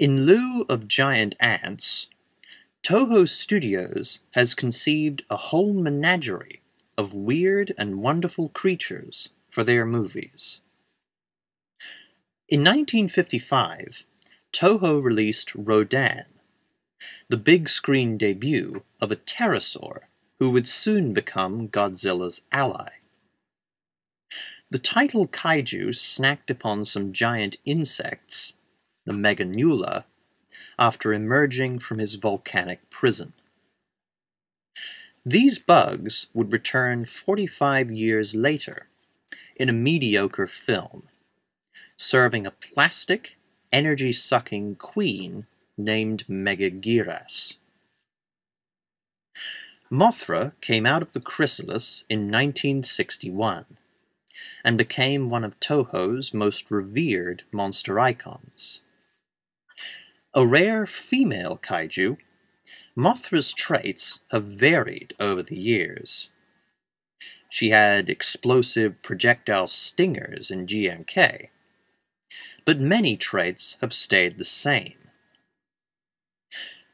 In lieu of giant ants, Toho Studios has conceived a whole menagerie of weird and wonderful creatures for their movies. In 1955, Toho released Rodan, the big-screen debut of a pterosaur who would soon become Godzilla's ally. The title kaiju snacked upon some giant insects, the Meganula, after emerging from his volcanic prison. These bugs would return 45 years later in a mediocre film, serving a plastic, energy-sucking queen named Megagiras. Mothra came out of the chrysalis in 1961 and became one of Toho's most revered monster icons. A rare female kaiju, Mothra's traits have varied over the years. She had explosive projectile stingers in GMK, but many traits have stayed the same.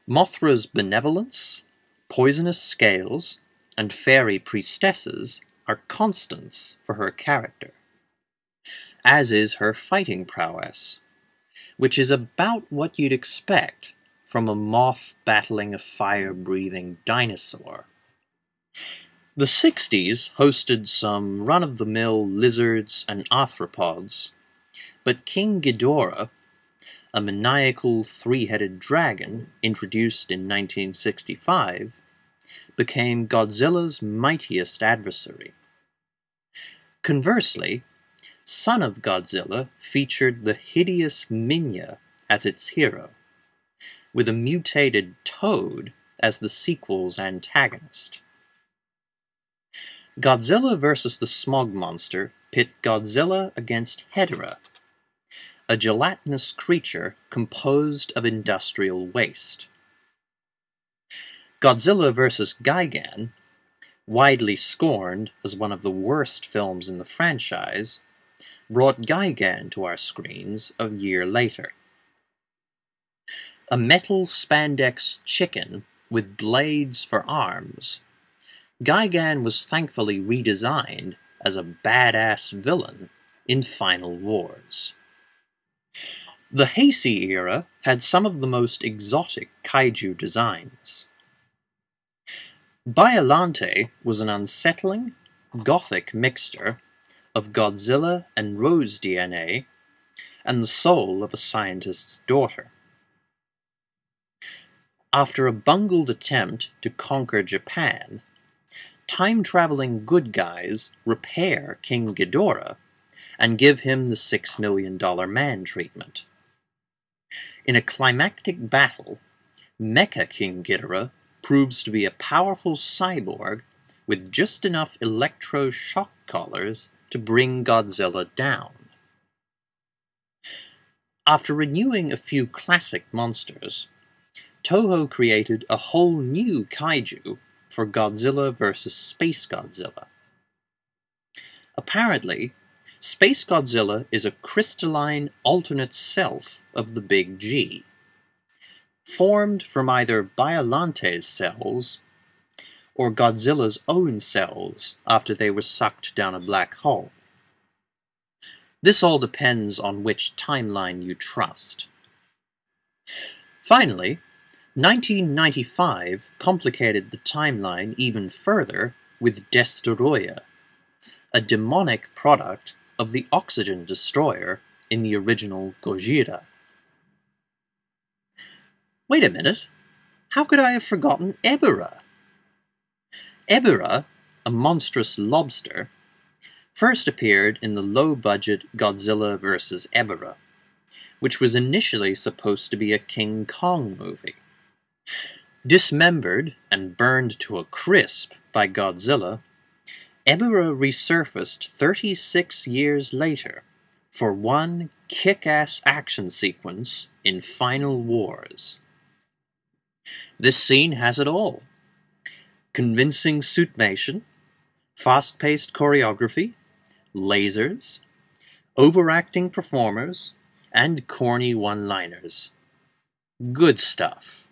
Mothra's benevolence, poisonous scales, and fairy priestesses are constants for her character, as is her fighting prowess, which is about what you'd expect from a moth battling a fire-breathing dinosaur. The 60s hosted some run-of-the-mill lizards and arthropods, but King Ghidorah, a maniacal three-headed dragon introduced in 1965, became Godzilla's mightiest adversary. Conversely, Son of Godzilla featured the hideous Minya as its hero, with a mutated toad as the sequel's antagonist. Godzilla vs. the Smog Monster pit Godzilla against Hedorah, a gelatinous creature composed of industrial waste. Godzilla vs. Gigan, widely scorned as one of the worst films in the franchise, brought Gigan to our screens a year later. A metal spandex chicken with blades for arms, Gigan was thankfully redesigned as a badass villain in Final Wars. The Heisei era had some of the most exotic kaiju designs. Biollante was an unsettling, gothic mixture of Godzilla and Rose DNA and the soul of a scientist's daughter. After a bungled attempt to conquer Japan, time-traveling good guys repair King Ghidorah and give him the $6 million man treatment. In a climactic battle, Mecha-King Ghidorah proves to be a powerful cyborg with just enough electro-shock collars to bring Godzilla down. After renewing a few classic monsters, Toho created a whole new kaiju for Godzilla vs. Space Godzilla. Apparently, Space Godzilla is a crystalline alternate self of the Big G, formed from either Biollante's cells or Godzilla's own cells after they were sucked down a black hole. This all depends on which timeline you trust. Finally, 1995 complicated the timeline even further with Destoroyah, a demonic product of the oxygen destroyer in the original Gojira. Wait a minute, how could I have forgotten Ebirah? Ebirah, a monstrous lobster, first appeared in the low-budget Godzilla vs. Ebirah, which was initially supposed to be a King Kong movie. Dismembered and burned to a crisp by Godzilla, Ebirah resurfaced 36 years later for one kick-ass action sequence in Final Wars. This scene has it all: convincing suitmation, fast-paced choreography, lasers, overacting performers, and corny one-liners. Good stuff.